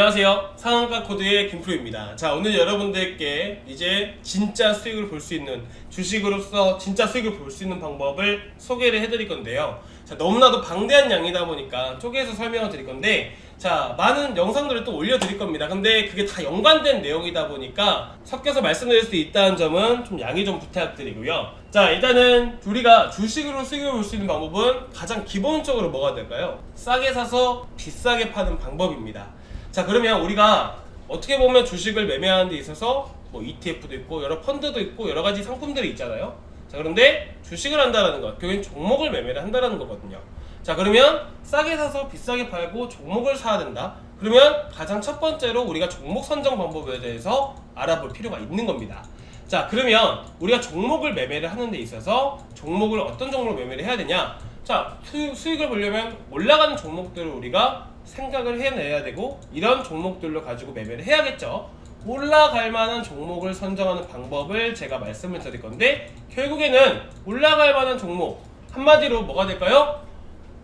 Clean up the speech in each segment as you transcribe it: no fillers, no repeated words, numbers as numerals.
안녕하세요. 상한가 코드의 김프로입니다. 자, 오늘 여러분들께 이제 진짜 수익을 볼 수 있는, 주식으로서 진짜 수익을 볼 수 있는 방법을 소개를 해드릴 건데요. 자, 너무나도 방대한 양이다 보니까 쪼개서 설명을 드릴 건데, 자, 많은 영상들을 또 올려드릴 겁니다. 근데 그게 다 연관된 내용이다 보니까 섞여서 말씀드릴 수 있다는 점은 좀 양해 좀 부탁드리고요. 자, 일단은 우리가 주식으로 수익을 볼 수 있는 방법은 가장 기본적으로 뭐가 될까요? 싸게 사서 비싸게 파는 방법입니다. 자, 그러면 우리가 어떻게 보면 주식을 매매하는 데 있어서 뭐 ETF도 있고 여러 펀드도 있고 여러 가지 상품들이 있잖아요. 자, 그런데 주식을 한다라는 것, 결국엔 종목을 매매를 한다라는 거거든요. 자, 그러면 싸게 사서 비싸게 팔고 종목을 사야 된다. 그러면 가장 첫 번째로 우리가 종목 선정 방법에 대해서 알아볼 필요가 있는 겁니다. 자, 그러면 우리가 종목을 매매를 하는 데 있어서 종목을 어떤 종목을 매매를 해야 되냐? 자, 수익을 보려면 올라가는 종목들을 우리가 생각을 해내야 되고, 이런 종목들로 가지고 매매를 해야겠죠. 올라갈 만한 종목을 선정하는 방법을 제가 말씀을 드릴 건데, 결국에는 올라갈 만한 종목, 한마디로 뭐가 될까요?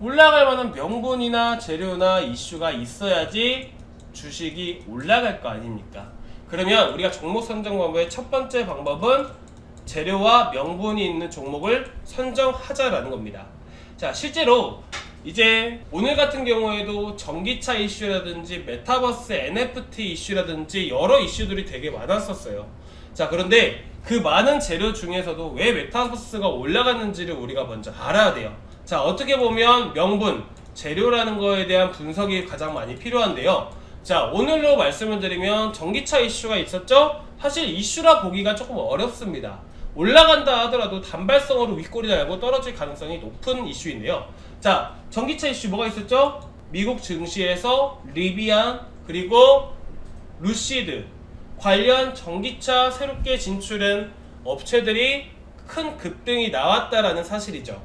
올라갈 만한 명분이나 재료나 이슈가 있어야지 주식이 올라갈 거 아닙니까? 그러면 우리가 종목 선정 방법의 첫 번째 방법은 재료와 명분이 있는 종목을 선정하자라는 겁니다. 자, 실제로 이제 오늘 같은 경우에도 전기차 이슈라든지 메타버스 NFT 이슈라든지 여러 이슈들이 되게 많았었어요. 자, 그런데 그 많은 재료 중에서도 왜 메타버스가 올라갔는지를 우리가 먼저 알아야 돼요. 자, 어떻게 보면 명분, 재료라는 거에 대한 분석이 가장 많이 필요한데요. 자, 오늘로 말씀을 드리면 전기차 이슈가 있었죠? 사실 이슈라 보기가 조금 어렵습니다. 올라간다 하더라도 단발성으로 윗골이 달고 떨어질 가능성이 높은 이슈인데요. 자, 전기차 이슈 뭐가 있었죠? 미국 증시에서 리비안 그리고 루시드 관련 전기차 새롭게 진출한 업체들이 큰 급등이 나왔다라는 사실이죠.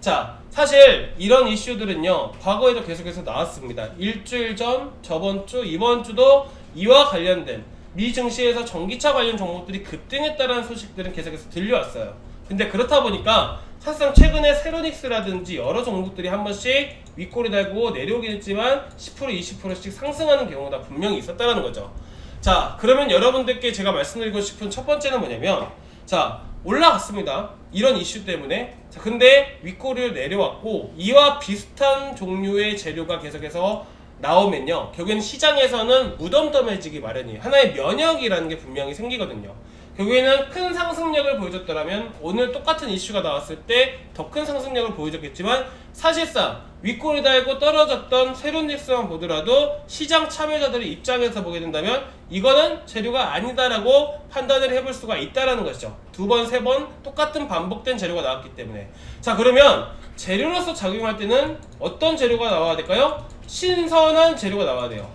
자, 사실 이런 이슈들은요, 과거에도 계속해서 나왔습니다. 일주일 전, 저번 주, 이번 주도 이와 관련된 미 증시에서 전기차 관련 종목들이 급등했다는 소식들은 계속해서 들려왔어요. 근데 그렇다 보니까 사실상 최근에 세로닉스라든지 여러 종목들이 한 번씩 윗골이 달고 내려오긴 했지만 10% 20%씩 상승하는 경우가 분명히 있었다는 거죠. 자, 그러면 여러분들께 제가 말씀드리고 싶은 첫 번째는 뭐냐면, 자, 올라갔습니다. 이런 이슈 때문에. 자, 근데 윗꼬리를 내려왔고 이와 비슷한 종류의 재료가 계속해서 나오면요, 결국에는 시장에서는 무덤덤해지기 마련이에요. 하나의 면역이라는 게 분명히 생기거든요. 결국에는 큰 상승력을 보여줬더라면 오늘 똑같은 이슈가 나왔을 때 더 큰 상승력을 보여줬겠지만, 사실상 윗골이 달고 떨어졌던 세론닉스만 보더라도 시장 참여자들의 입장에서 보게 된다면 이거는 재료가 아니다라고 판단을 해볼 수가 있다라는 것이죠. 두 번, 세 번 똑같은 반복된 재료가 나왔기 때문에. 자, 그러면 재료로서 작용할 때는 어떤 재료가 나와야 될까요? 신선한 재료가 나와야 돼요.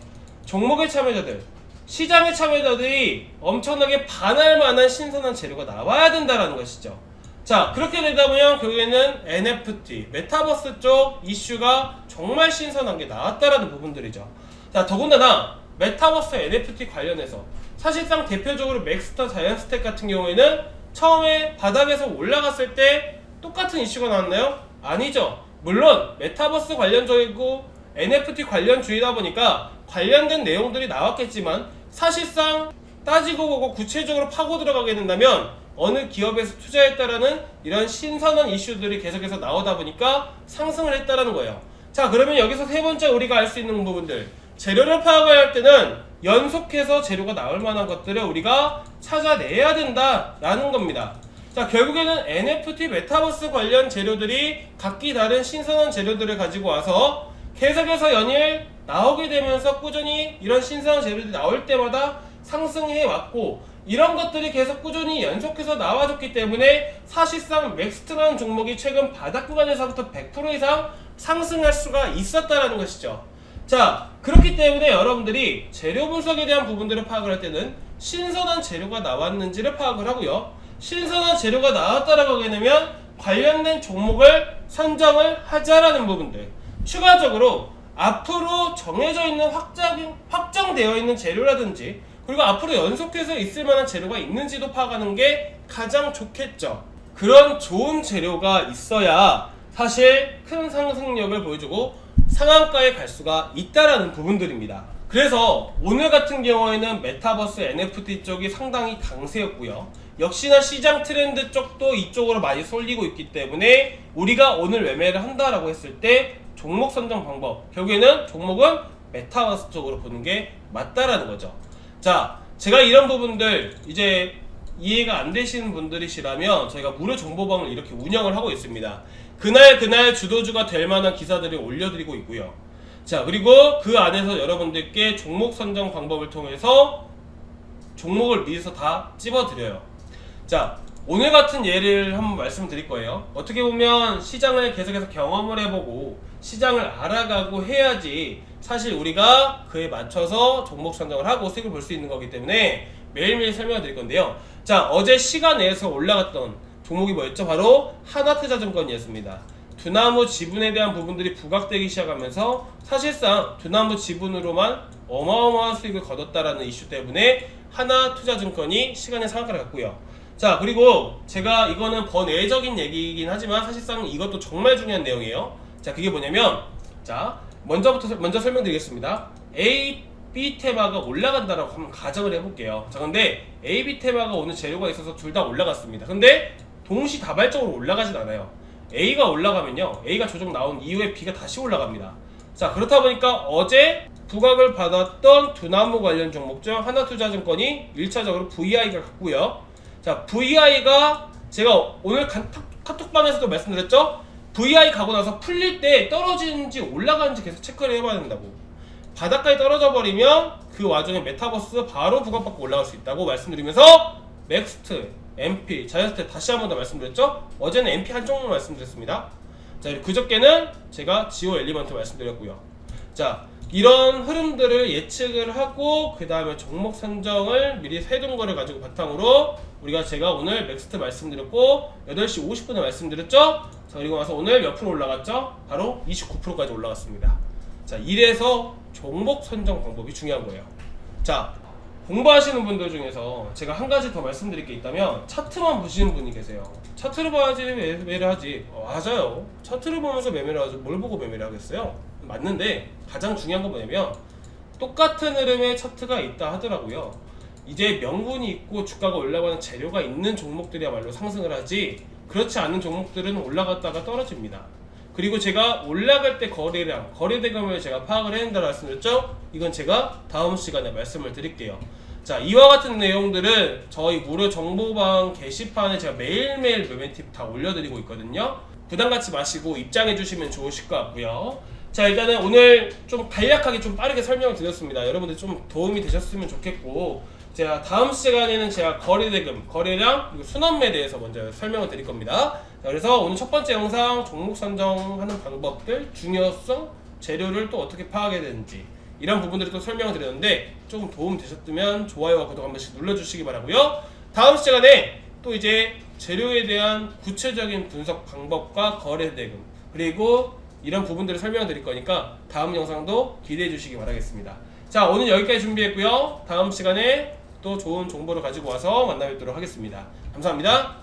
종목의 참여자들, 시장의 참여자들이 엄청나게 반할 만한 신선한 재료가 나와야 된다라는 것이죠. 자, 그렇게 되다 보면 결국에는 NFT, 메타버스 쪽 이슈가 정말 신선한 게 나왔다라는 부분들이죠. 자, 더군다나 메타버스 NFT 관련해서 사실상 대표적으로 맥스터 자이언스텍 같은 경우에는 처음에 바닥에서 올라갔을 때 똑같은 이슈가 나왔나요? 아니죠. 물론 메타버스 관련적이고 NFT 관련주의다 보니까 관련된 내용들이 나왔겠지만, 사실상 따지고 보고 구체적으로 파고 들어가게 된다면 어느 기업에서 투자했다라는 이런 신선한 이슈들이 계속해서 나오다 보니까 상승을 했다라는 거예요. 자, 그러면 여기서 세 번째 우리가 알 수 있는 부분들, 재료를 파악해야 할 때는 연속해서 재료가 나올 만한 것들을 우리가 찾아내야 된다라는 겁니다. 자, 결국에는 NFT 메타버스 관련 재료들이 각기 다른 신선한 재료들을 가지고 와서 계속해서 연일 나오게 되면서 꾸준히 이런 신선한 재료들이 나올 때마다 상승해 왔고, 이런 것들이 계속 꾸준히 연속해서 나와줬기 때문에 사실상 맥스트라는 종목이 최근 바닥 구간에서부터 100% 이상 상승할 수가 있었다라는 것이죠. 자, 그렇기 때문에 여러분들이 재료 분석에 대한 부분들을 파악을 할 때는 신선한 재료가 나왔는지를 파악을 하고요, 신선한 재료가 나왔다라고 하게 되면 관련된 종목을 선정을 하자라는 부분들, 추가적으로 앞으로 정해져 있는 확정되어 있는 재료라든지, 그리고 앞으로 연속해서 있을 만한 재료가 있는지도 파악하는 게 가장 좋겠죠. 그런 좋은 재료가 있어야 사실 큰 상승력을 보여주고 상한가에 갈 수가 있다라는 부분들입니다. 그래서 오늘 같은 경우에는 메타버스 NFT 쪽이 상당히 강세였고요. 역시나 시장 트렌드 쪽도 이쪽으로 많이 쏠리고 있기 때문에 우리가 오늘 매매를 한다라고 했을 때 종목 선정 방법, 결국에는 종목은 메타버스 쪽으로 보는 게 맞다라는 거죠. 자, 제가 이런 부분들 이제 이해가 안 되시는 분들이시라면 저희가 무료 정보방을 이렇게 운영을 하고 있습니다. 그날 주도주가 될 만한 기사들을 올려드리고 있고요. 자, 그리고 그 안에서 여러분들께 종목 선정 방법을 통해서 종목을 미리서 다 찝어드려요. 자, 오늘 같은 예를 한번 말씀드릴 거예요. 어떻게 보면 시장을 계속해서 경험을 해보고 시장을 알아가고 해야지 사실 우리가 그에 맞춰서 종목 선정을 하고 수익을 볼 수 있는 거기 때문에 매일매일 설명을 드릴 건데요. 자, 어제 시간 내에서 올라갔던 종목이 뭐였죠? 바로 하나투자증권이었습니다. 두나무 지분에 대한 부분들이 부각되기 시작하면서 사실상 두나무 지분으로만 어마어마한 수익을 거뒀다라는 이슈 때문에 하나투자증권이 시간의 상한가를 갔고요. 자, 그리고 제가 이거는 번외적인 얘기이긴 하지만 사실상 이것도 정말 중요한 내용이에요. 자, 그게 뭐냐면, 자, 먼저 설명드리겠습니다. A, B 테마가 올라간다라고 한번 가정을 해볼게요. 자, 근데 A, B 테마가 오늘 재료가 있어서 둘 다 올라갔습니다. 근데 동시다발적으로 올라가진 않아요. A가 올라가면요, A가 조정 나온 이후에 B가 다시 올라갑니다. 자, 그렇다 보니까 어제 부각을 받았던 두나무 관련 종목 중 하나투자증권이 1차적으로 VI가 갔고요. 자, VI가 제가 오늘 카톡방에서도 말씀드렸죠? VI 가고 나서 풀릴 때 떨어지는지 올라가는지 계속 체크를 해봐야 된다고. 바닥까지 떨어져 버리면 그 와중에 메타버스 바로 부각받고 올라갈 수 있다고 말씀드리면서 넥스트, MP, 자이언트 다시 한 번 더 말씀드렸죠? 어제는 MP 한 종목 말씀드렸습니다. 자, 그저께는 제가 지오 엘리먼트 말씀드렸고요. 자, 이런 흐름들을 예측을 하고 그 다음에 종목 선정을 미리 해둔 거를 가지고 바탕으로 제가 오늘 넥스트 말씀드렸고 8시 50분에 말씀드렸죠? 자, 그리고 나서 오늘 몇 프로 올라갔죠? 바로 29%까지 올라갔습니다. 자, 이래서 종목 선정 방법이 중요한 거예요. 자, 공부하시는 분들 중에서 제가 한 가지 더 말씀드릴 게 있다면 차트만 보시는 분이 계세요. 차트를 봐야지 매매를 하지. 맞아요. 차트를 보면서 매매를 하죠. 뭘 보고 매매를 하겠어요? 맞는데 가장 중요한 건 뭐냐면 똑같은 흐름의 차트가 있다 하더라고요. 이제 명분이 있고 주가가 올라가는 재료가 있는 종목들이야말로 상승을 하지, 그렇지 않은 종목들은 올라갔다가 떨어집니다. 그리고 제가 올라갈 때 거래량, 거래대금을 제가 파악을 해야 된다고 말씀드렸죠? 이건 제가 다음 시간에 말씀을 드릴게요. 자, 이와 같은 내용들은 저희 무료 정보방 게시판에 제가 매일매일 매매 팁 다 올려드리고 있거든요. 부담 갖지 마시고 입장해 주시면 좋으실 것 같고요. 자, 일단은 오늘 좀 간략하게 좀 빠르게 설명을 드렸습니다. 여러분들 좀 도움이 되셨으면 좋겠고, 제가 다음 시간에는 제가 거래대금, 거래량, 그리고 순환매에 대해서 먼저 설명을 드릴 겁니다. 자, 그래서 오늘 첫 번째 영상 종목 선정하는 방법들, 중요성, 재료를 또 어떻게 파악해야 되는지 이런 부분들을 또 설명을 드렸는데 조금 도움 되셨다면 좋아요와 구독 한 번씩 눌러주시기 바라고요. 다음 시간에 또 이제 재료에 대한 구체적인 분석 방법과 거래대금, 그리고 이런 부분들을 설명을 드릴 거니까 다음 영상도 기대해 주시기 바라겠습니다. 자, 오늘 여기까지 준비했고요. 다음 시간에 또 좋은 정보를 가지고 와서 만나 뵙도록 하겠습니다. 감사합니다.